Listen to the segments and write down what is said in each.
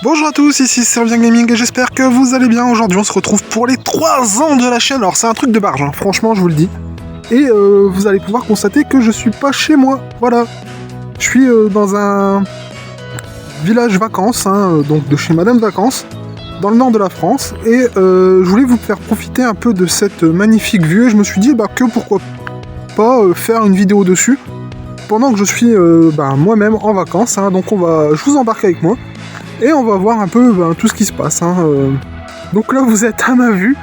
Bonjour à tous, ici Servien Gaming et j'espère que vous allez bien. Aujourd'hui on se retrouve pour les 3 ans de la chaîne. Alors c'est un truc de barge, hein. Franchement je vous le dis. Et vous allez pouvoir constater que je suis pas chez moi, voilà. Je suis dans un village vacances, hein, donc de chez Madame Vacances, dans le nord de la France. Et je voulais vous faire profiter un peu de cette magnifique vue et je me suis dit que pourquoi pas faire une vidéo dessus pendant que je suis moi-même en vacances, hein. Donc je vous embarque avec moi. Et on va voir un peu tout ce qui se passe. Hein. Donc là, vous êtes à ma vue.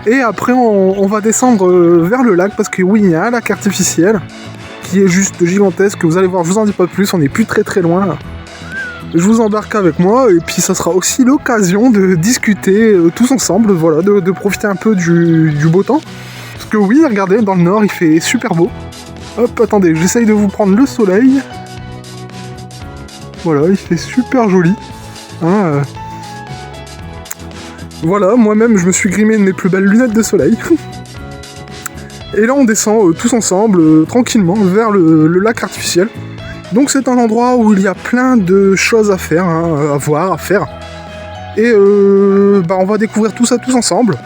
Et après, on va descendre vers le lac. Parce que oui, il y a un lac artificiel qui est juste gigantesque. Vous allez voir, je vous en dis pas plus. On n'est plus très loin. Je vous embarque avec moi. Et puis, ça sera aussi l'occasion de discuter tous ensemble. Voilà, de profiter un peu du beau temps. Parce que oui, regardez, dans le nord, il fait super beau. Hop, attendez, j'essaye de vous prendre le soleil. Voilà, il fait super joli. Hein, Voilà, moi-même je me suis grimé de mes plus belles lunettes de soleil. Et là on descend tous ensemble, tranquillement, vers le lac artificiel. Donc c'est un endroit où il y a plein de choses à faire, hein, à voir, à faire. Et on va découvrir tout ça tous ensemble.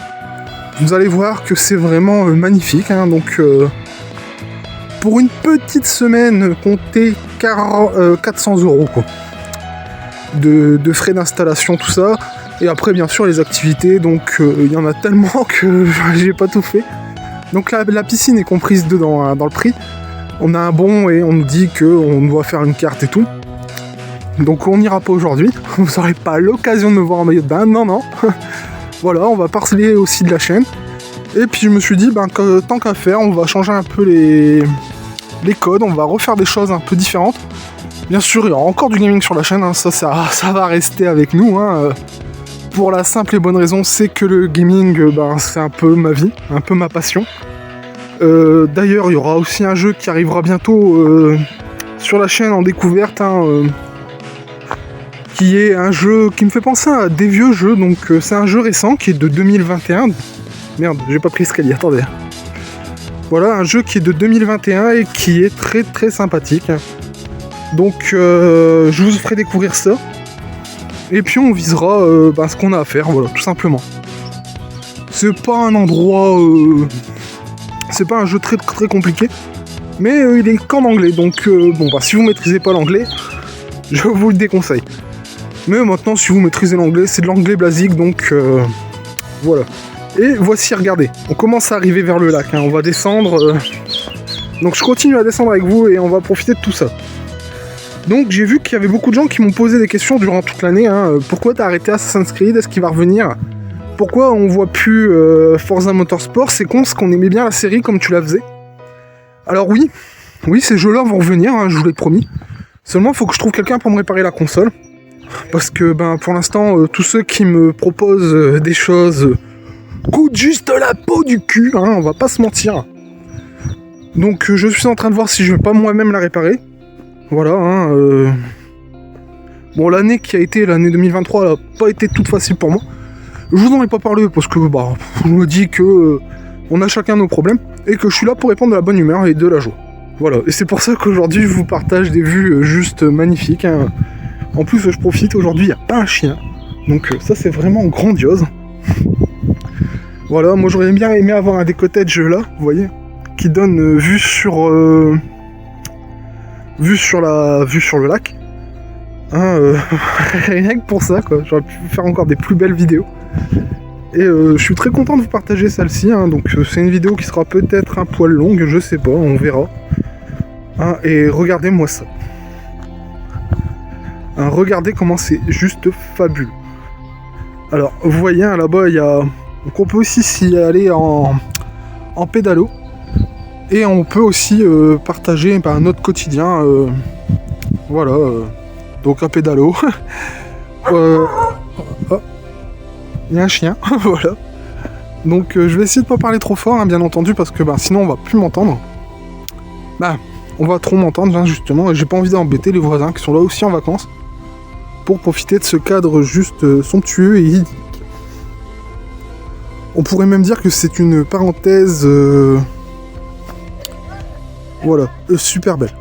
Vous allez voir que c'est vraiment magnifique. Hein, donc pour une petite semaine, comptez 400 € quoi. De frais d'installation, tout ça. Et après, bien sûr, les activités. Donc, il y en a tellement que j'ai pas tout fait. Donc, la piscine est comprise dedans, hein, dans le prix. On a un bon et on nous dit qu'on doit faire une carte et tout. Donc, on n'ira pas aujourd'hui. Vous n'aurez pas l'occasion de me voir en maillot de bain. Non. Voilà, on va parler aussi de la chaîne. Et puis, je me suis dit, que, tant qu'à faire, on va changer un peu les codes. On va refaire des choses un peu différentes. Bien sûr, il y aura encore du gaming sur la chaîne, hein, ça va rester avec nous. Hein, pour la simple et bonne raison, c'est que le gaming, c'est un peu ma vie, un peu ma passion. D'ailleurs, il y aura aussi un jeu qui arrivera bientôt sur la chaîne en découverte, hein, qui est un jeu qui me fait penser à des vieux jeux. Donc c'est un jeu récent qui est de 2021. Merde, j'ai pas pris l'escalier, attendez. Voilà, un jeu qui est de 2021 et qui est très sympathique. Donc je vous ferai découvrir ça. Et puis on visera ce qu'on a à faire, voilà, tout simplement. C'est pas un endroit... c'est pas un jeu très compliqué. Mais il est qu'en anglais. Donc si vous maîtrisez pas l'anglais, je vous le déconseille. Mais maintenant, si vous maîtrisez l'anglais, c'est de l'anglais basique. Donc voilà. Et voici, regardez. On commence à arriver vers le lac. Hein, on va descendre. Donc je continue à descendre avec vous et on va profiter de tout ça. Donc j'ai vu qu'il y avait beaucoup de gens qui m'ont posé des questions durant toute l'année. Hein. Pourquoi t'as arrêté Assassin's Creed? Est-ce qu'il va revenir? Pourquoi on voit plus Forza Motorsport? C'est con, parce qu'on aimait bien la série comme tu la faisais. Alors oui, ces jeux-là vont revenir, hein, je vous l'ai promis. Seulement, il faut que je trouve quelqu'un pour me réparer la console. Parce que pour l'instant, tous ceux qui me proposent des choses coûtent juste la peau du cul, hein, on va pas se mentir. Donc je suis en train de voir si je vais pas moi-même la réparer. Voilà, hein, Bon, l'année qui a été, l'année 2023, elle a pas été toute facile pour moi. Je vous en ai pas parlé parce que, je me dis que on a chacun nos problèmes et que je suis là pour répondre de la bonne humeur et de la joie. Voilà, et c'est pour ça qu'aujourd'hui, je vous partage des vues juste magnifiques. Hein. En plus, je profite, aujourd'hui, il n'y a pas un chien. Donc ça, c'est vraiment grandiose. Voilà, moi, j'aurais bien aimé avoir un des cottages là, vous voyez, qui donne vue sur le lac. Hein, rien que pour ça, quoi. J'aurais pu faire encore des plus belles vidéos. Et je suis très content de vous partager celle-ci. Hein, donc c'est une vidéo qui sera peut-être un poil longue, je sais pas, on verra. Hein, et regardez-moi ça. Hein, regardez comment c'est juste fabuleux. Alors, vous voyez, hein, là-bas, il y a... Donc on peut aussi s'y aller en pédalo. Et on peut aussi partager notre quotidien. Voilà. Donc un pédalo. Il y a un chien. Voilà. Donc je vais essayer de pas parler trop fort, hein, bien entendu, parce que sinon on va plus m'entendre. On va trop m'entendre, hein, justement. Et j'ai pas envie d'embêter les voisins qui sont là aussi en vacances. Pour profiter de ce cadre juste somptueux et idyllique. On pourrait même dire que c'est une parenthèse... Voilà, super belle.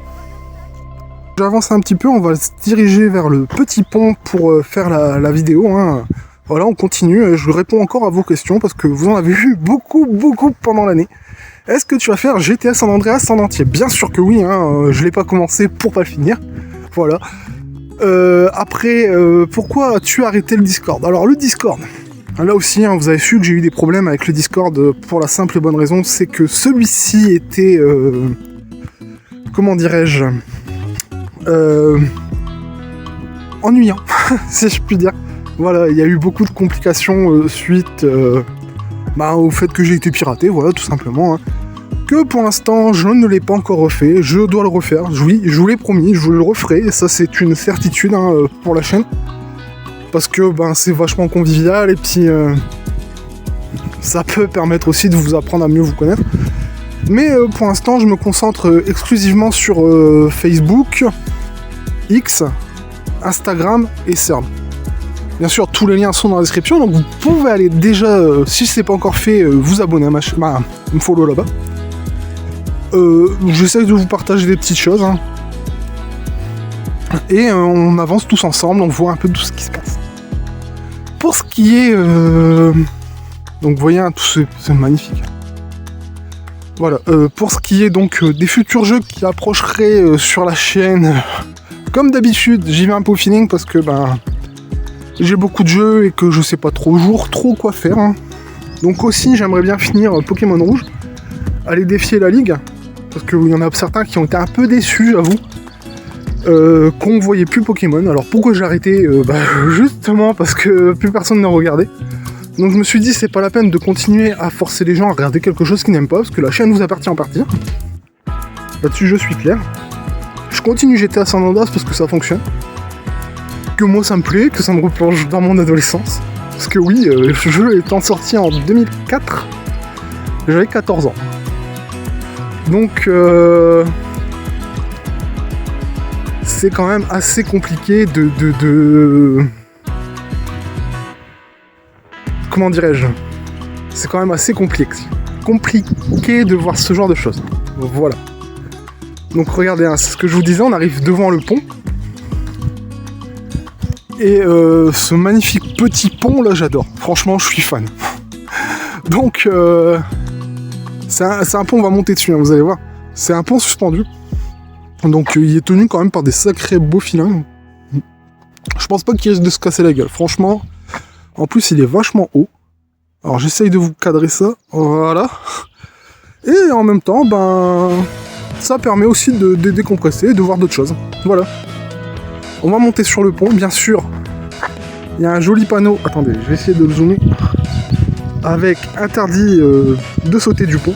J'avance un petit peu, on va se diriger vers le petit pont pour faire la vidéo. Hein. Voilà, on continue. Je réponds encore à vos questions parce que vous en avez eu beaucoup pendant l'année. Est-ce que tu vas faire GTA San Andreas en entier? Bien sûr que oui, hein. Je l'ai pas commencé pour pas le finir. Voilà. Après, pourquoi as-tu arrêté le Discord? Alors le Discord, là aussi, hein, vous avez su que j'ai eu des problèmes avec le Discord pour la simple et bonne raison, c'est que celui-ci était... comment dirais-je, ennuyant, si je puis dire. Voilà, il y a eu beaucoup de complications suite au fait que j'ai été piraté, voilà, tout simplement. Hein. Que pour l'instant, je ne l'ai pas encore refait, je dois le refaire. Oui, je vous l'ai promis, je le referai, et ça c'est une certitude hein, pour la chaîne. Parce que c'est vachement convivial, et puis ça peut permettre aussi de vous apprendre à mieux vous connaître. Mais pour l'instant, je me concentre exclusivement sur Facebook, X, Instagram et Serb. Bien sûr, tous les liens sont dans la description, donc vous pouvez aller déjà, si ce n'est pas encore fait, vous abonner à ma chaîne, me follow là-bas. J'essaie de vous partager des petites choses. Hein. Et on avance tous ensemble, on voit un peu tout ce qui se passe. Pour ce qui est... donc vous voyez, hein, tout c'est magnifique. Voilà, pour ce qui est donc des futurs jeux qui approcheraient sur la chaîne, comme d'habitude, j'y vais un peu au feeling parce que j'ai beaucoup de jeux et que je sais pas trop quoi faire. Hein. Donc aussi, j'aimerais bien finir Pokémon Rouge, aller défier la Ligue, parce qu'il y en a certains qui ont été un peu déçus, j'avoue, qu'on voyait plus Pokémon. Alors pourquoi j'ai arrêté justement parce que plus personne ne regardait. Donc je me suis dit c'est pas la peine de continuer à forcer les gens à regarder quelque chose qu'ils n'aiment pas, parce que la chaîne vous appartient en partie. Là-dessus je suis clair. Je continue GTA San Andreas parce que ça fonctionne. Que moi ça me plaît, que ça me replonge dans mon adolescence. Parce que oui, le jeu étant sorti en 2004, j'avais 14 ans. Donc c'est quand même assez compliqué de... Comment dirais-je? C'est quand même assez compliqué de voir ce genre de choses. Voilà. Donc regardez, hein, c'est ce que je vous disais, on arrive devant le pont. Et ce magnifique petit pont là, j'adore. Franchement, je suis fan. Donc c'est un pont, on va monter dessus, hein, vous allez voir. C'est un pont suspendu. Donc il est tenu quand même par des sacrés beaux filins. Je pense pas qu'il risque de se casser la gueule. Franchement... En plus, il est vachement haut. Alors, j'essaye de vous cadrer ça. Voilà. Et en même temps, ça permet aussi de décompresser et de voir d'autres choses. Voilà. On va monter sur le pont, bien sûr. Il y a un joli panneau. Attendez, je vais essayer de le zoomer. Avec interdit de sauter du pont.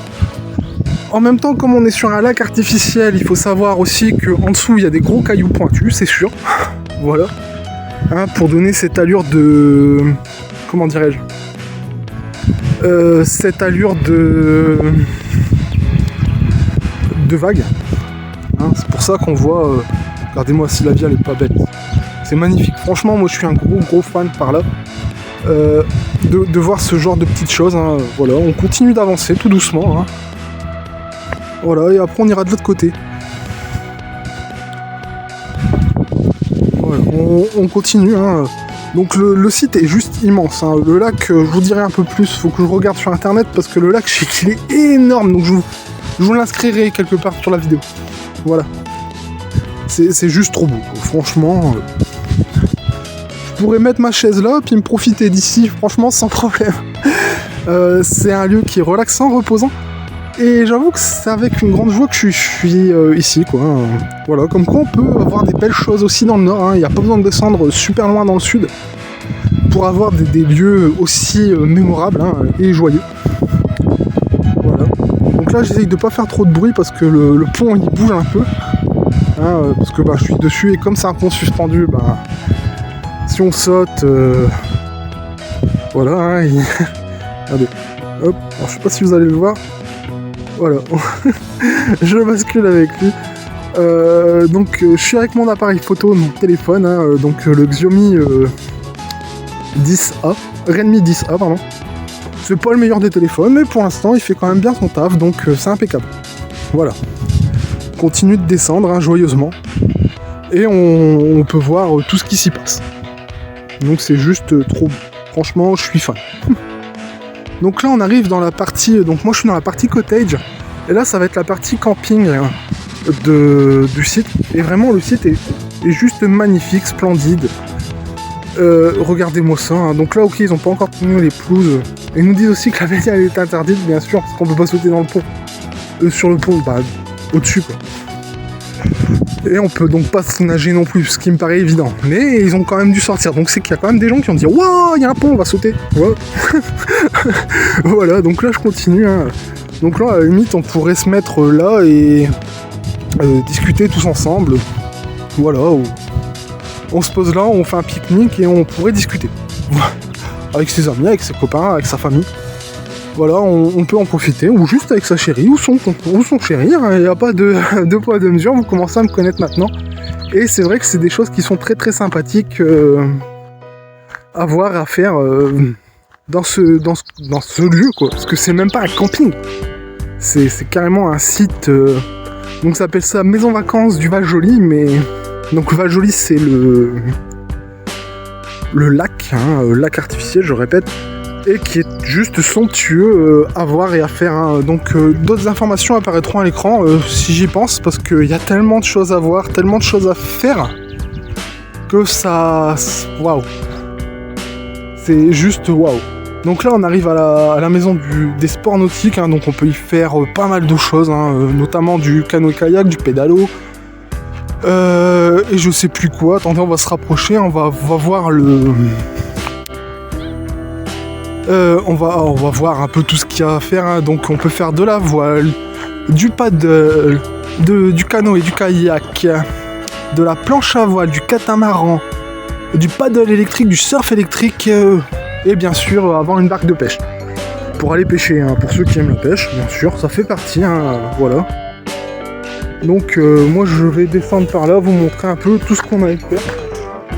En même temps, comme on est sur un lac artificiel, il faut savoir aussi qu'en dessous, il y a des gros cailloux pointus, c'est sûr. Voilà. Hein, pour donner cette allure de... Comment dirais-je, cette allure de vague. Hein, c'est pour ça qu'on voit... regardez-moi si la vie elle est pas belle. C'est magnifique. Franchement, moi je suis un gros fan par là. De voir ce genre de petites choses. Hein. Voilà, on continue d'avancer tout doucement. Hein. Voilà, et après on ira de l'autre côté. Voilà, on continue. Hein. Donc le site est juste immense. Hein. Le lac, je vous dirai un peu plus, faut que je regarde sur internet parce que le lac, je sais qu'il est énorme. Donc je vous l'inscrirai quelque part sur la vidéo. Voilà. C'est juste trop beau. Franchement, je pourrais mettre ma chaise là, puis me profiter d'ici, franchement, sans problème. C'est un lieu qui est relaxant, reposant. Et j'avoue que c'est avec une grande joie que je suis ici, quoi. Voilà, comme quoi on peut avoir des belles choses aussi dans le nord. Il n'y a pas besoin de descendre super loin dans le sud pour avoir des lieux aussi mémorables et joyeux. Voilà. Donc là, j'essaye de pas faire trop de bruit parce que le pont il bouge un peu. Parce que je suis dessus et comme c'est un pont suspendu, si on saute, voilà. Regardez. Hop. Alors, je sais pas si vous allez le voir. Voilà, je bascule avec lui. Donc je suis avec mon appareil photo, mon téléphone, donc le Xiaomi 10A, Redmi 10A, pardon. C'est pas le meilleur des téléphones, mais pour l'instant il fait quand même bien son taf, donc c'est impeccable. Voilà. Continue de descendre joyeusement. Et on peut voir tout ce qui s'y passe. Donc c'est juste trop beau. Franchement, je suis fan. Donc là, on arrive dans la partie... Donc moi, je suis dans la partie cottage. Et là, ça va être la partie camping du site. Et vraiment, le site est juste magnifique, splendide. Regardez-moi ça. Hein. Donc là, ok, ils n'ont pas encore tenu les pelouses. Ils nous disent aussi que la baignade est interdite, bien sûr, parce qu'on peut pas sauter dans le pont. Sur le pont, bah, au-dessus, quoi. Et on peut donc pas se nager non plus, ce qui me paraît évident. Mais ils ont quand même dû sortir. Donc c'est qu'il y a quand même des gens qui ont dit « Wow, il y a un pont, on va sauter !» Ouais. Voilà, donc là, je continue. Hein. Donc là, à la limite, on pourrait se mettre là et discuter tous ensemble. Voilà, on se pose là, on fait un pique-nique et on pourrait discuter. Avec ses amis, avec ses copains, avec sa famille. Voilà, on peut en profiter, ou juste avec sa chérie, ou son chéri, il n'y a pas de poids de mesure, vous commencez à me connaître maintenant. Et c'est vrai que c'est des choses qui sont très très sympathiques à voir, à faire dans ce lieu, quoi. Parce que c'est même pas un camping, c'est carrément un site, donc ça s'appelle ça Maison Vacances du Val-Joli, mais... Donc le Val-Joli c'est le lac, hein, lac artificiel, je répète, et qui est juste somptueux à voir et à faire. Hein. Donc d'autres informations apparaîtront à l'écran si j'y pense, parce qu'il y a tellement de choses à voir, tellement de choses à faire, que ça... Waouh. C'est juste waouh. Donc là on arrive à la maison des sports nautiques, hein, donc on peut y faire pas mal de choses, hein, notamment du canoë-kayak, du pédalo, et je sais plus quoi. Attendez, on va se rapprocher, on va voir le... on va voir un peu tout ce qu'il y a à faire, hein. Donc on peut faire de la voile, du paddle, du canoë, du kayak, de la planche à voile, du catamaran, du paddle électrique, du surf électrique, et bien sûr avoir une barque de pêche. Pour aller pêcher, hein, pour ceux qui aiment la pêche, bien sûr, ça fait partie, hein, voilà. Donc moi je vais descendre par là, vous montrer un peu tout ce qu'on a à faire.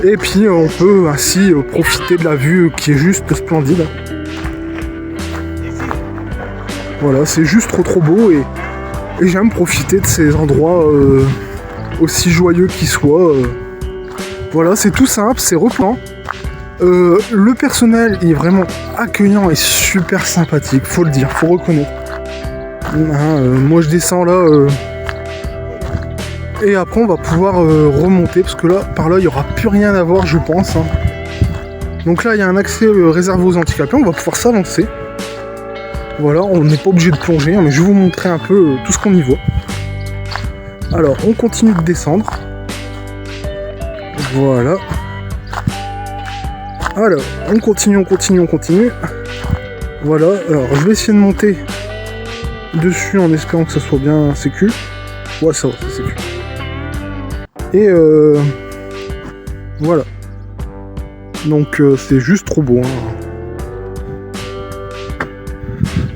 Et puis on peut ainsi profiter de la vue qui est juste splendide. Voilà, c'est juste trop beau et j'aime profiter de ces endroits aussi joyeux qu'ils soient. Voilà, c'est tout simple, c'est reposant. Le personnel est vraiment accueillant et super sympathique, faut le dire, faut reconnaître. Hein, moi je descends là et après on va pouvoir remonter parce que là, par là, il n'y aura plus rien à voir, je pense. Hein. Donc là, il y a un accès réservé aux handicapés, on va pouvoir s'avancer. Voilà, on n'est pas obligé de plonger, hein, mais je vais vous montrer un peu tout ce qu'on y voit. Alors, on continue de descendre. Voilà. Alors, on continue. Voilà, alors je vais essayer de monter dessus en espérant que ça soit bien sécu. Ouais, ça va, c'est sécu. Et voilà. Donc c'est juste trop beau. Hein.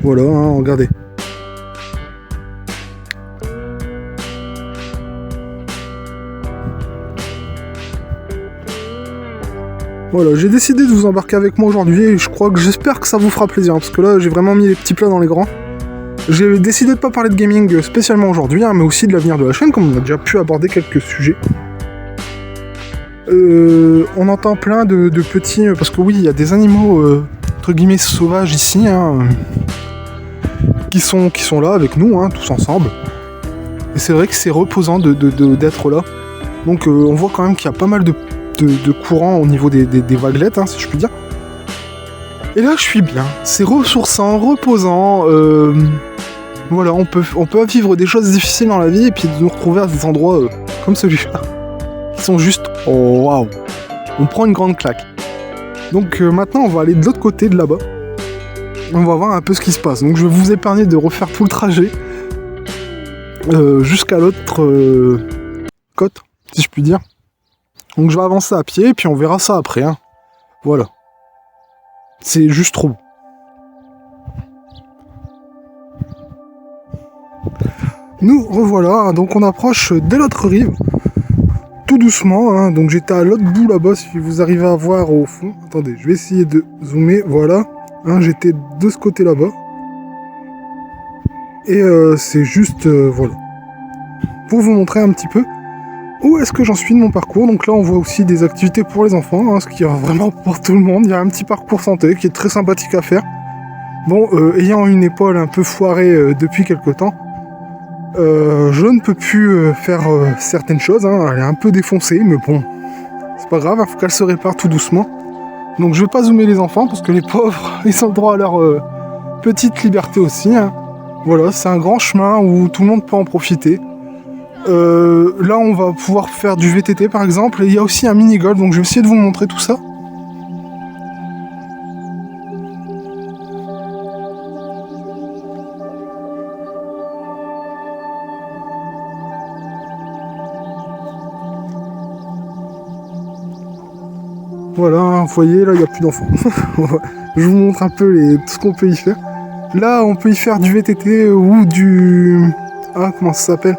Voilà, hein, regardez. Voilà, j'ai décidé de vous embarquer avec moi aujourd'hui et j'espère que ça vous fera plaisir, parce que là j'ai vraiment mis les petits plats dans les grands. J'ai décidé de pas parler de gaming spécialement aujourd'hui, hein, mais aussi de l'avenir de la chaîne, comme on a déjà pu aborder quelques sujets. On entend plein de petits... parce que oui, il y a des animaux, entre guillemets, sauvages ici, hein, qui sont là avec nous, hein, tous ensemble. Et c'est vrai que c'est reposant d'être là. Donc on voit quand même qu'il y a pas mal de courant au niveau des vaguelettes, hein, si je puis dire. Et là, je suis bien. C'est ressourçant, reposant. Voilà, on peut vivre des choses difficiles dans la vie et puis de nous retrouver à des endroits comme celui-là. Qui sont juste... Oh, waouh. On prend une grande claque. Donc maintenant, on va aller de l'autre côté, de là-bas. On va voir un peu ce qui se passe. Donc je vais vous épargner de refaire tout le trajet jusqu'à l'autre côte, si je puis dire. Donc je vais avancer à pied et puis on verra ça après. Hein. Voilà. C'est juste trop beau. Nous revoilà, donc on approche de l'autre rive. Tout doucement, hein. Donc j'étais à l'autre bout là-bas, si vous arrivez à voir au fond. Attendez, je vais essayer de zoomer, voilà. Hein, j'étais de ce côté là-bas. Et c'est juste, voilà. Pour vous montrer un petit peu. où est-ce que j'en suis de mon parcours. Donc là on voit aussi des activités pour les enfants, ce qui est vraiment pour tout le monde. Il y a un petit parcours santé qui est très sympathique à faire. Bon, ayant une épaule un peu foirée depuis quelque temps, je ne peux plus faire certaines choses, elle est un peu défoncée, mais bon, c'est pas grave, il faut qu'elle se répare tout doucement. Donc je vais pas zoomer les enfants, parce que les pauvres, ils ont le droit à leur petite liberté aussi. Voilà, c'est un grand chemin où tout le monde peut en profiter. Là on va pouvoir faire du VTT par exemple, et il y a aussi un mini-golf, donc je vais essayer de vous montrer tout ça. Voilà, vous voyez, là il n'y a plus d'enfants. Je vous montre un peu tout ce qu'on peut y faire. Là on peut y faire du VTT ou du... Ah, comment ça s'appelle ?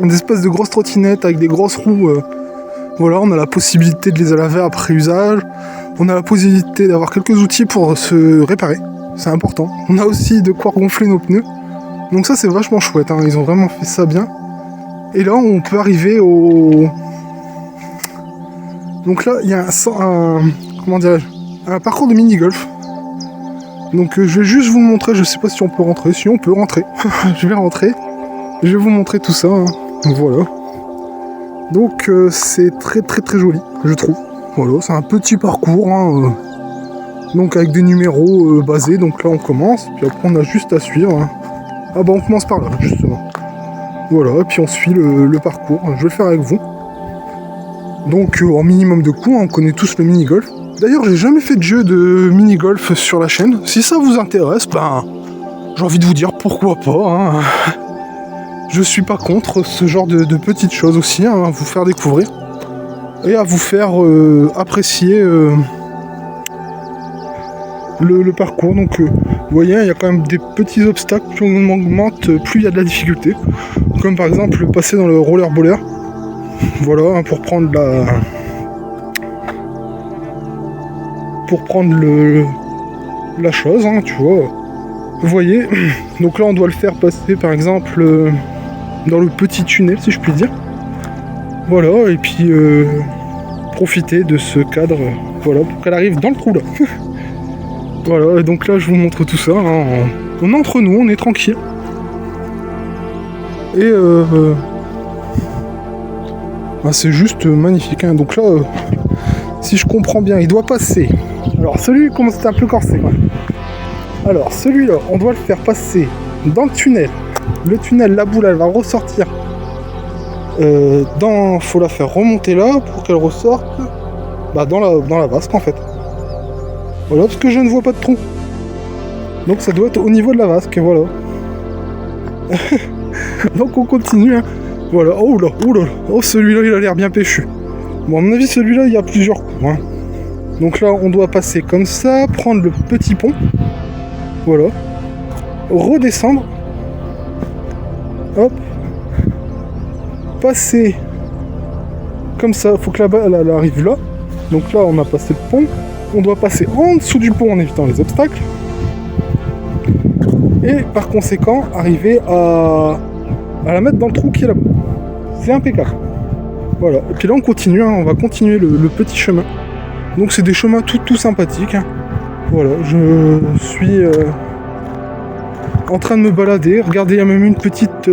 Une espèce de grosse trottinette avec des grosses roues. Voilà, on a la possibilité de les laver après usage. On a la possibilité d'avoir quelques outils pour se réparer. C'est important. On a aussi de quoi gonfler nos pneus. Donc ça c'est vachement chouette, ils ont vraiment fait ça bien. Et là on peut arriver au... Donc là il y a un parcours de mini-golf. Donc je vais juste vous montrer, je sais pas si on peut rentrer. Si on peut rentrer. Je vais rentrer. Je vais vous montrer tout ça. Voilà. Donc c'est très très très joli, je trouve. Voilà, c'est un petit parcours. Donc avec des numéros basés. Donc là on commence. Puis après on a juste à suivre. Ah bah on commence par là justement. Voilà, et puis on suit le parcours. Je vais le faire avec vous. Donc en minimum de coups, on connaît tous le mini-golf. D'ailleurs j'ai jamais fait de jeu de mini-golf sur la chaîne. Si ça vous intéresse, j'ai envie de vous dire pourquoi pas. Je suis pas contre ce genre de petites choses aussi, à vous faire découvrir. Et à vous faire apprécier le parcours. Donc vous voyez, il y a quand même des petits obstacles qui augmentent plus il y a de la difficulté. Comme par exemple passer dans le rollerboller. Voilà, pour prendre la chose, tu vois. Vous voyez, donc là on doit le faire passer par exemple dans le petit tunnel, si je puis dire. Voilà, et puis profiter de ce cadre, voilà, pour qu'elle arrive dans le trou là. Voilà, et donc là je vous montre tout ça. On est entre nous, on est tranquille. Et c'est juste magnifique. Donc là, si je comprends bien, il doit passer. Alors celui commence à être un peu corsé. Alors celui-là, on doit le faire passer dans le tunnel. Le tunnel, la boule, elle va ressortir. Faut la faire remonter là pour qu'elle ressorte dans la vasque en fait. Voilà, parce que je ne vois pas de trou. Donc ça doit être au niveau de la vasque, voilà. Donc on continue. Voilà, oh là, celui-là il a l'air bien péchu. Bon, à mon avis, celui-là il y a plusieurs coups. Donc là, on doit passer comme ça, prendre le petit pont. Voilà. Redescendre. Hop. Passer comme ça, faut que la balle elle arrive là. Donc là, on a passé le pont. On doit passer en dessous du pont en évitant les obstacles. Et par conséquent, arriver à la mettre dans le trou qui est là-bas. C'est impeccable. Voilà. Et puis là, on continue. On va continuer le petit chemin. Donc c'est des chemins tout sympathiques. Voilà, je suis en train de me balader. Regardez, il y a même une petite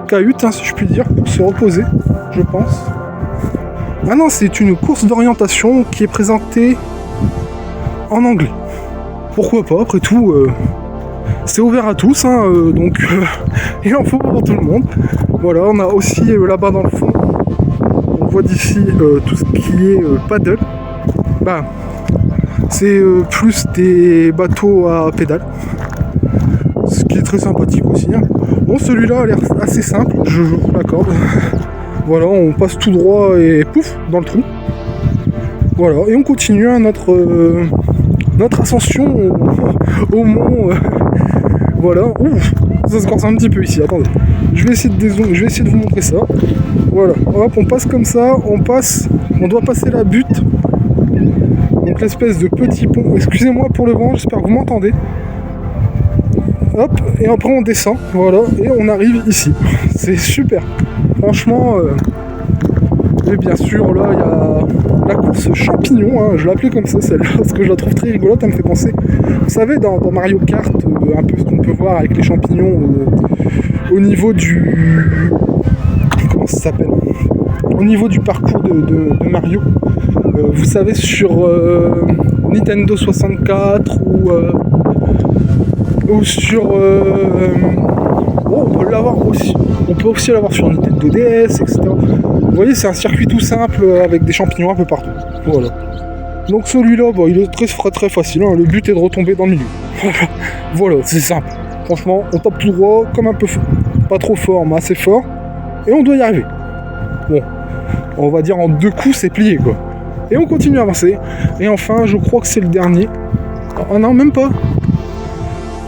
cahute, si je puis dire, pour se reposer, je pense. Ah non, c'est une course d'orientation qui est présentée en anglais. Pourquoi pas, après tout, c'est ouvert à tous, donc il en faut pour tout le monde. Voilà, on a aussi là-bas dans le fond, on voit d'ici tout ce qui est paddle. C'est plus des bateaux à pédales, ce qui est très sympathique aussi. Bon, celui-là a l'air assez simple, je vous l'accorde. Voilà, on passe tout droit et pouf, dans le trou. Voilà, et on continue notre ascension au mont. Voilà, ouf, ça se corse un petit peu ici, attendez. Je vais essayer de vous montrer ça. Voilà, hop, on passe comme ça, on doit passer la butte. Donc l'espèce de petit pont, excusez-moi pour le vent, j'espère que vous m'entendez. Hop, et après on descend, voilà, et on arrive ici. C'est super. Franchement, Et bien sûr, là, il y a la course champignon, hein, je l'appelais comme ça celle-là, parce que je la trouve très rigolote, elle me fait penser, vous savez, dans Mario Kart, un peu ce qu'on peut voir avec les champignons au niveau du... Comment ça s'appelle ? Au niveau du parcours de Mario. Vous savez, sur Nintendo 64 ou sur... on peut l'avoir aussi. On peut aussi l'avoir sur Nintendo DS, etc. Vous voyez, c'est un circuit tout simple avec des champignons un peu partout. Voilà. Donc celui-là, bah, il est très facile. Hein. Le but est de retomber dans le milieu. Voilà, c'est simple. Franchement, on tape tout droit, comme un peu fort. Pas trop fort, mais assez fort. Et on doit y arriver. Bon, on va dire en 2 coups, c'est plié, quoi. Et on continue à avancer. Et enfin, je crois que c'est le dernier. Ah non, même pas.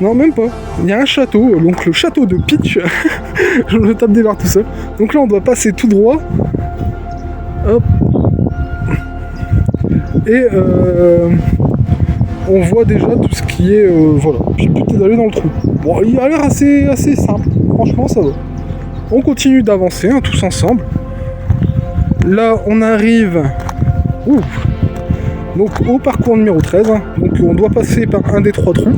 Non, même pas. Il y a un château, donc le château de Peach. Je le tape des barres tout seul. Donc là, on doit passer tout droit. Hop. Et on voit déjà tout ce qui est... voilà. J'ai peut-être d'aller dans le trou. Bon, il a l'air assez simple. Franchement, ça va. On continue d'avancer, hein, tous ensemble. Là, on arrive... Donc au parcours numéro 13. Hein. Donc on doit passer par un des 3 trous.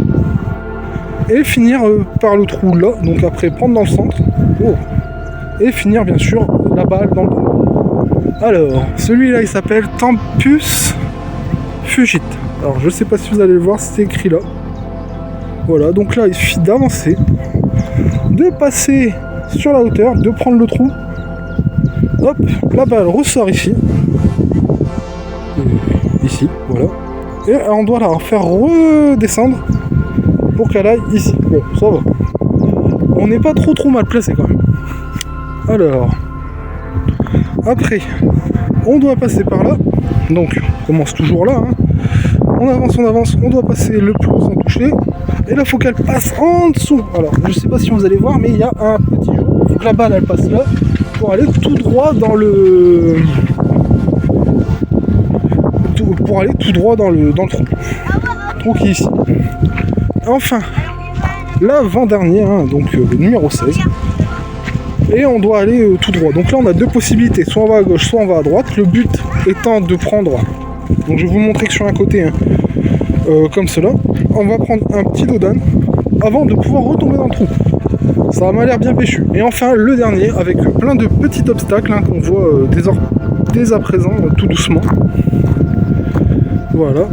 Et finir par le trou là, donc après prendre dans le centre, et finir bien sûr la balle dans le trou. Alors, celui-là il s'appelle Tempus Fugit. Alors je sais pas si vous allez le voir, c'est écrit là. Voilà, donc là il suffit d'avancer, de passer sur la hauteur, de prendre le trou, hop, la balle ressort ici, ici, voilà, et on doit la faire redescendre pour qu'elle aille ici. Bon, ça va. On n'est pas trop mal placé quand même. Alors, après, on doit passer par là. Donc, on commence toujours là. Hein. On avance, on doit passer le plus haut sans toucher. Et là, il faut qu'elle passe en dessous. Alors, je sais pas si vous allez voir, mais il y a un petit jeu. Il faut que la balle, elle passe là pour aller tout droit dans le... Pour aller tout droit dans le trou. Trou qui est ici. Enfin, l'avant-dernier, hein, donc le numéro 16. Et on doit aller tout droit. Donc là, on a 2 possibilités. Soit on va à gauche, soit on va à droite. Le but étant de prendre... Donc je vais vous montrer que sur un côté, hein, comme cela. On va prendre un petit dodan avant de pouvoir retomber dans le trou. Ça m'a l'air bien péchu. Et enfin, le dernier, avec plein de petits obstacles hein, qu'on voit dès à présent, tout doucement. Voilà.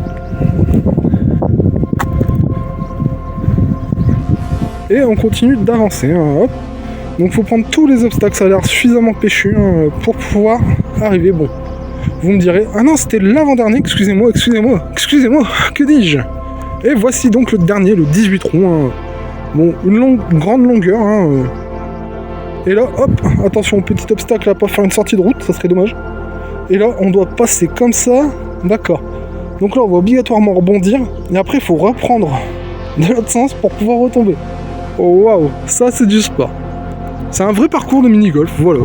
Et on continue d'avancer, hein, hop. Donc faut prendre tous les obstacles, ça a l'air suffisamment péchu hein, pour pouvoir arriver. Bon, vous me direz, ah non c'était l'avant-dernier, excusez-moi, que dis-je? Et voici donc le dernier, le 18 trous. Hein. Bon, une grande longueur. Hein. Et là, hop, attention, petit obstacle à pas faire une sortie de route, ça serait dommage. Et là, on doit passer comme ça, d'accord. Donc là, on va obligatoirement rebondir, et après il faut reprendre de l'autre sens pour pouvoir retomber. Oh waouh, ça c'est du sport. C'est un vrai parcours de mini-golf, voilà.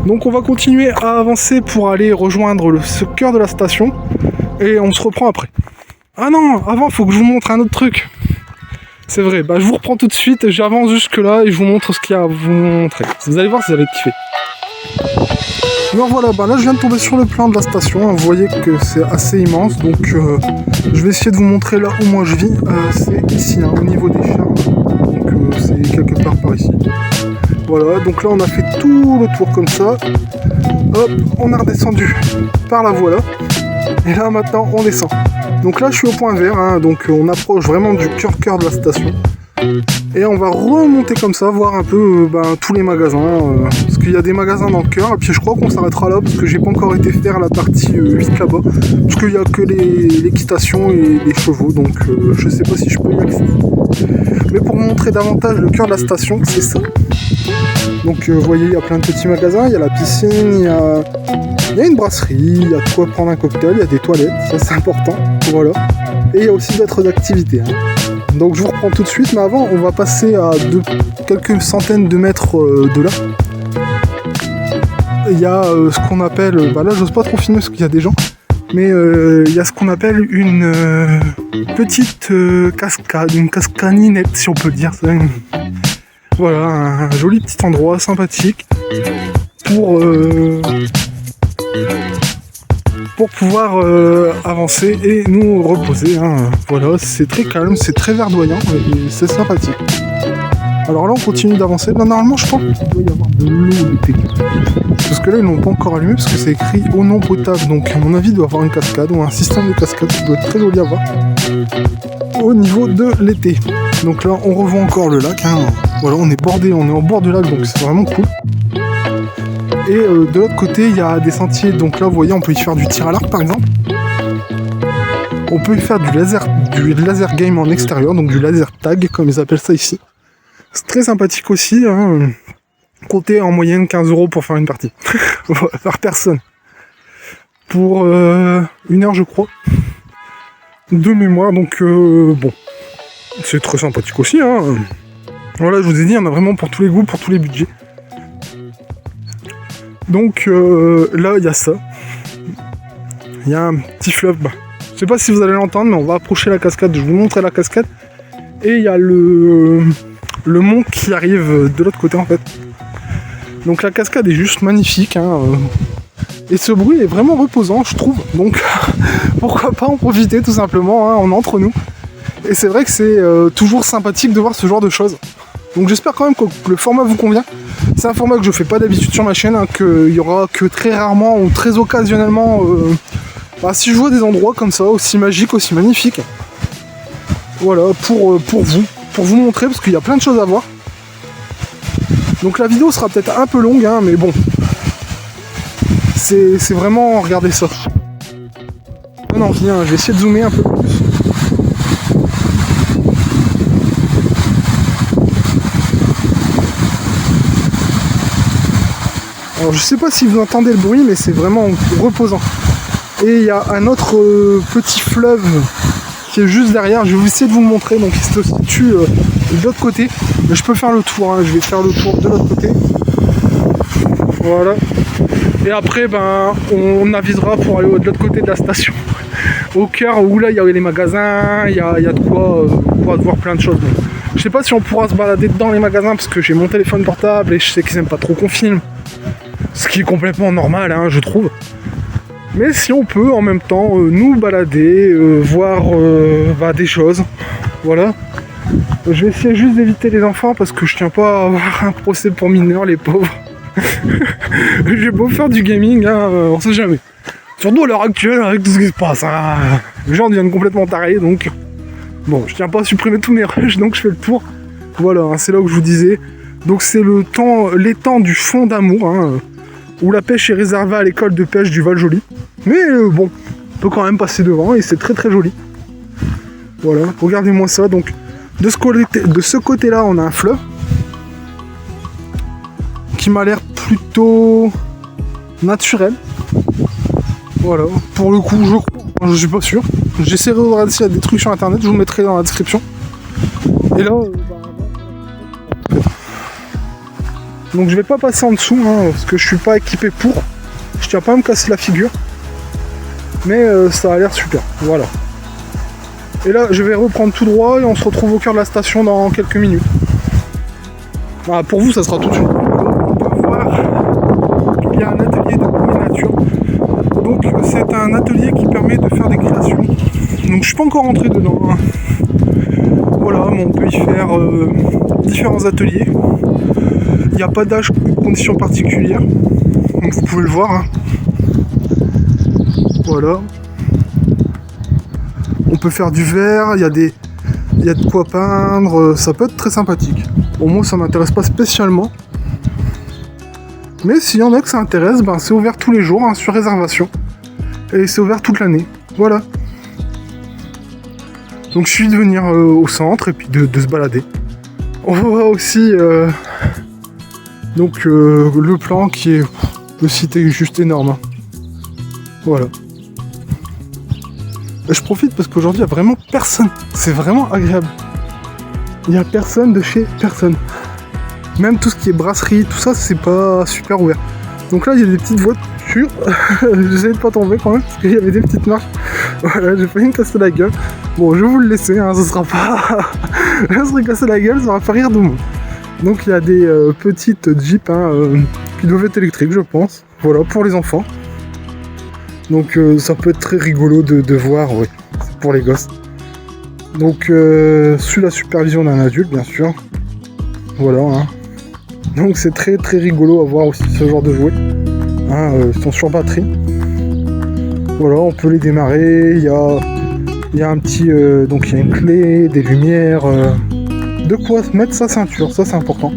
Donc on va continuer à avancer pour aller rejoindre ce cœur de la station. Et on se reprend après. Ah non, avant faut que je vous montre un autre truc. C'est vrai, bah je vous reprends tout de suite, j'avance jusque là et je vous montre ce qu'il y a à vous montrer. Vous allez voir, vous allez kiffer. Alors voilà, bah là je viens de tomber sur le plan de la station, hein. Vous voyez que c'est assez immense, donc je vais essayer de vous montrer là où moi je vis. C'est ici, hein, au niveau des fermes. Donc c'est quelque part par ici. Voilà, donc là on a fait tout le tour comme ça. Hop, on a redescendu par la voie là. Et là maintenant on descend. Donc là je suis au point vert, hein, donc on approche vraiment du cœur de la station. Et on va remonter comme ça, voir un peu tous les magasins. Parce qu'il y a des magasins dans le cœur. Et puis je crois qu'on s'arrêtera là parce que j'ai pas encore été faire la partie 8 là-bas. Parce qu'il n'y a que l'équitation et les chevaux. Donc je sais pas si je peux y accéder. Mais pour montrer davantage le cœur de la station, c'est ça. Donc vous voyez, il y a plein de petits magasins. Il y a la piscine, il y a une brasserie, il y a de quoi prendre un cocktail, il y a des toilettes, ça c'est important. Voilà. Et il y a aussi d'autres activités. Hein. Donc je vous reprends tout de suite, mais avant on va passer à quelques centaines de mètres de là. Il y a ce qu'on appelle, là j'ose pas trop filmer parce qu'il y a des gens, mais il y a ce qu'on appelle une petite cascade, une cascadinette si on peut dire ça. Voilà, un joli petit endroit sympathique pour pour pouvoir avancer et nous reposer. Hein. Voilà, c'est très calme, c'est très verdoyant et c'est sympathique. Alors là, on continue d'avancer. Là, normalement, je pense qu'il doit y avoir de l'eau l'été. Parce que là, ils l'ont pas encore allumé parce que c'est écrit eau non potable. Donc, à mon avis, il doit y avoir une cascade ou un système de cascade qui doit être très joli à voir au niveau de l'été. Donc là, on revoit encore le lac. Hein. Voilà, on est en bord du lac, donc c'est vraiment cool. Et de l'autre côté, il y a des sentiers. Donc là, vous voyez, on peut y faire du tir à l'arc, par exemple. On peut y faire du laser game en extérieur, donc du laser tag, comme ils appellent ça ici. C'est très sympathique aussi, hein. Comptez en moyenne 15 € pour faire une partie, par personne. Pour 1 heure, je crois, de mémoire, donc bon, c'est très sympathique aussi, hein. Voilà, je vous ai dit, on a vraiment pour tous les goûts, pour tous les budgets. Donc là, il y a ça. Il y a un petit fleuve, je sais pas si vous allez l'entendre, mais on va approcher la cascade, je vais vous montrer la cascade. Et il y a le mont qui arrive de l'autre côté en fait. Donc la cascade est juste magnifique, hein, et ce bruit est vraiment reposant, je trouve. Donc pourquoi pas en profiter tout simplement, hein, on est entre nous. Et c'est vrai que c'est toujours sympathique de voir ce genre de choses. Donc j'espère quand même que le format vous convient. C'est un format que je fais pas d'habitude sur ma chaîne, hein, qu'il y aura que très rarement ou très occasionnellement. Si je vois des endroits comme ça, aussi magiques, aussi magnifiques. Voilà, pour vous montrer, parce qu'il y a plein de choses à voir. Donc la vidéo sera peut-être un peu longue, hein, mais bon. C'est vraiment... Regardez ça. Non, viens, je vais essayer de zoomer un peu plus. Alors je sais pas si vous entendez le bruit, mais c'est vraiment reposant. Et il y a un autre petit fleuve qui est juste derrière, je vais essayer de vous le montrer, donc il se situe de l'autre côté, mais je peux faire le tour, hein. Je vais faire le tour de l'autre côté, voilà, et après on avisera pour aller de l'autre côté de la station, au cœur où là il y a les magasins, il y a de quoi voir plein de choses. Donc, je sais pas si on pourra se balader dans les magasins parce que j'ai mon téléphone portable et je sais qu'ils aiment pas trop qu'on filme, ce qui est complètement normal, hein, je trouve. Mais si on peut en même temps nous balader, voir des choses, voilà. Je vais essayer juste d'éviter les enfants parce que je tiens pas à avoir un procès pour mineurs, les pauvres. J'ai beau faire du gaming, hein, on sait jamais. Surtout à l'heure actuelle avec tout ce qui se passe, hein. Les gens deviennent complètement tarés, donc bon, je tiens pas à supprimer tous mes rushs, donc je fais le tour. Voilà, hein, c'est là où je vous disais. Donc c'est l'étang du Fond d'Amour, hein, où la pêche est réservée à l'école de pêche du Val-Joli. Mais bon, on peut quand même passer devant et c'est très très joli. Voilà, regardez-moi ça. Donc de ce côté-là, on a un fleuve qui m'a l'air plutôt naturel. Voilà, pour le coup, je crois, je suis pas sûr. J'essaierai de regarder s'il y a des trucs sur internet, je vous mettrai dans la description. Et là, donc je vais pas passer en dessous, hein, parce que je suis pas équipé pour. Je tiens pas à me casser la figure. Mais ça a l'air super, voilà. Et là, je vais reprendre tout droit et on se retrouve au cœur de la station dans quelques minutes. Voilà, pour vous, ça sera tout de suite. On peut voir qu'il y a un atelier de bruit nature. Donc c'est un atelier qui permet de faire des créations. Donc je suis pas encore rentré dedans, hein. Voilà, mais on peut y faire différents ateliers. Il n'y a pas d'âge ou de conditions particulières. Donc vous pouvez le voir, hein. Voilà. On peut faire du verre, il y a de quoi peindre, ça peut être très sympathique. Bon, moi ça m'intéresse pas spécialement. Mais s'il y en a que ça intéresse, c'est ouvert tous les jours, hein, sur réservation. Et c'est ouvert toute l'année. Voilà. Donc je suis de venir au centre et puis de se balader. On voit aussi le plan qui est... Le site est juste énorme, hein. Voilà. Et je profite parce qu'aujourd'hui il n'y a vraiment personne. C'est vraiment agréable. Il n'y a personne de chez personne. Même tout ce qui est brasserie, tout ça, c'est pas super ouvert. Donc là, il y a des petites voitures. J'essayais de pas tomber quand même, parce qu'il y avait des petites marches. Voilà, j'ai failli me casser la gueule. Bon, je vais vous le laisser, hein, ce sera pas... je serai cassé la gueule, ça va pas rire de moi. Donc il y a des petites Jeeps, hein, qui doivent être électriques, je pense. Voilà, pour les enfants. Donc ça peut être très rigolo de voir, ouais, pour les gosses. Donc sous la supervision d'un adulte, bien sûr. Voilà, hein. Donc c'est très très rigolo à voir aussi ce genre de jouets. Hein, ils sont sur batterie. Voilà, on peut les démarrer. Il y a un petit... donc il y a une clé, des lumières... de quoi mettre sa ceinture, ça c'est important.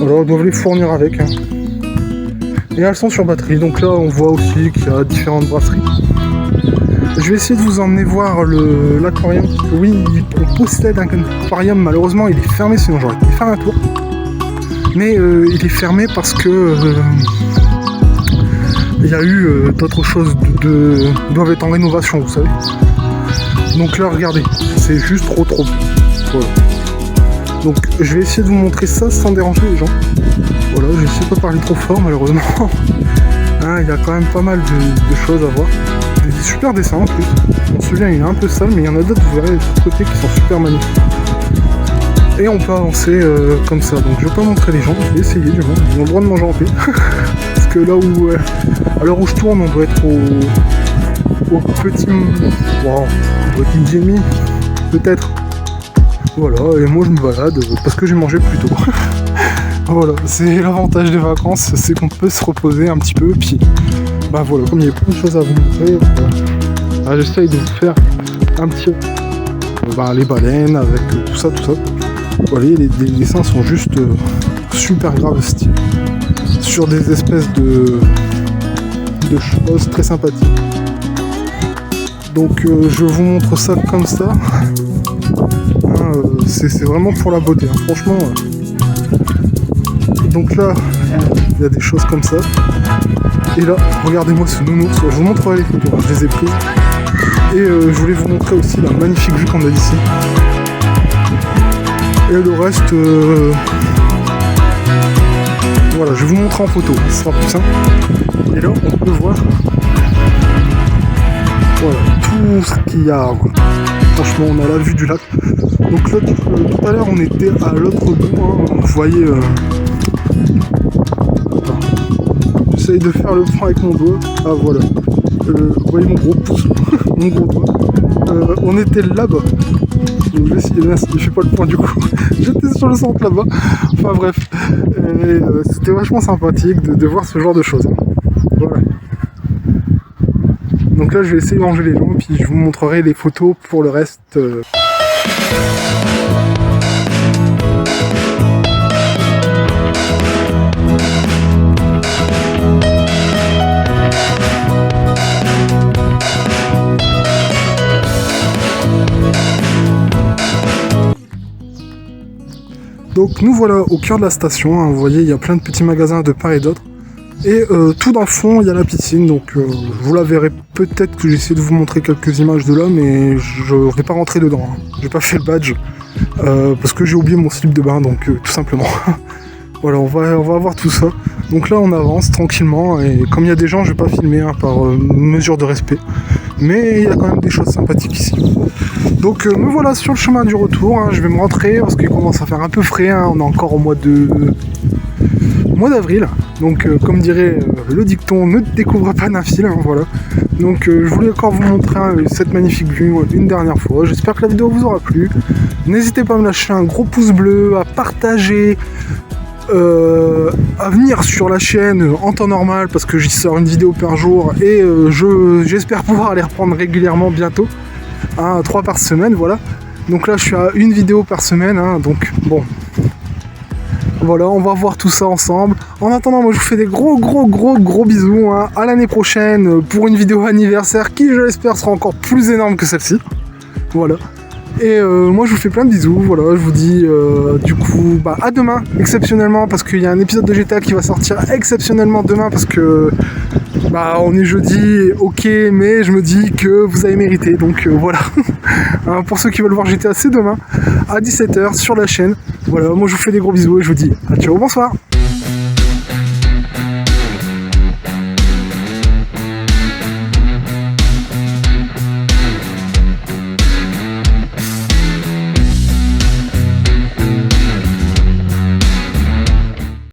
Alors on doit les fournir avec. Hein. Et elles sont sur batterie, donc là on voit aussi qu'il y a différentes brasseries. Je vais essayer de vous emmener voir l'aquarium. Oui, on possède un aquarium, malheureusement il est fermé, sinon j'aurais pu faire un tour. Mais il est fermé parce que il y a eu d'autres choses doivent être en rénovation, vous savez. Donc là regardez, c'est juste trop beau. Voilà. Donc je vais essayer de vous montrer ça sans déranger les gens. Voilà, je sais pas parler trop fort malheureusement. Hein, il y a quand même pas mal de choses à voir. Des super dessins en plus. On se souvient, il est un peu sale, mais il y en a d'autres, vous verrez, de l'autre côté qui sont super magnifiques. Et on peut avancer comme ça. Donc je vais pas montrer les gens, je vais essayer du moins. Ils ont le droit de manger en paix. Parce que là où, à l'heure où je tourne, on doit être au petit... Wow, petit midi et demi, peut-être. Voilà, et moi je me balade parce que j'ai mangé plus tôt. Voilà, c'est l'avantage des vacances, c'est qu'on peut se reposer un petit peu, puis bah voilà, comme il y a plein de choses à vous montrer, bah, j'essaye de vous faire un petit... les baleines avec tout ça. Voilà, les dessins sont juste super graves style, sur des espèces de choses très sympathiques. Donc je vous montre ça comme ça. C'est vraiment pour la beauté, hein. Franchement. Donc là, il y a des choses comme ça. Et là, regardez-moi ce nounours. Je vous montrerai les photos, je les ai prises. Et je voulais vous montrer aussi la magnifique vue qu'on a ici. Et le reste, voilà, je vais vous montrer en photo, ce sera plus simple. Et là, on peut voir, voilà, tout ce qu'il y a. Voilà. Franchement, on a la vue du lac. Donc là, tout à l'heure, on était à l'autre bout. Hein. Vous voyez... J'essaye de faire le point avec mon doigt. Ah, voilà. Vous voyez mon gros pouce, mon gros doigt. On était là-bas. Donc je vais essayer, je fais pas le point du coup. J'étais sur le centre là-bas. Enfin bref. C'était vachement sympathique de voir ce genre de choses. Hein. Voilà. Donc là, je vais essayer de manger les gens, puis je vous montrerai les photos pour le reste. Donc nous voilà au cœur de la station, hein. Vous voyez, il y a plein de petits magasins de part et d'autre. Et tout dans le fond, il y a la piscine, donc vous la verrez peut-être que j'essaie de vous montrer quelques images de là, mais je vais pas rentrer dedans. Hein. J'ai pas fait le badge, parce que j'ai oublié mon slip de bain, donc tout simplement. Voilà, on va avoir tout ça. Donc là, on avance tranquillement, et comme il y a des gens, je vais pas filmer hein, par mesure de respect. Mais il y a quand même des choses sympathiques ici. Donc me voilà sur le chemin du retour, hein. Je vais me rentrer, parce qu'il commence à faire un peu frais, hein. On est encore au mois d'avril, donc comme dirait le dicton, ne découvre pas d'un fil, hein, voilà. Donc je voulais encore vous montrer cette magnifique vue une dernière fois. J'espère que la vidéo vous aura plu. N'hésitez pas à me lâcher un gros pouce bleu, à partager, à venir sur la chaîne en temps normal parce que j'y sors une vidéo par jour et j'espère pouvoir les reprendre régulièrement bientôt, hein, 3 par semaine, voilà. Donc là je suis à une vidéo par semaine, hein, donc bon. Voilà, on va voir tout ça ensemble. En attendant, moi je vous fais des gros bisous. Hein. À l'année prochaine pour une vidéo anniversaire qui, je l'espère, sera encore plus énorme que celle-ci. Voilà. Et moi je vous fais plein de bisous. Voilà, je vous dis du coup à demain, exceptionnellement, parce qu'il y a un épisode de GTA qui va sortir exceptionnellement demain parce que on est jeudi, ok, mais je me dis que vous avez mérité. Donc voilà. Hein, pour ceux qui veulent voir GTA, c'est demain à 17h sur la chaîne. Voilà, moi je vous fais des gros bisous et je vous dis à ciao, bonsoir.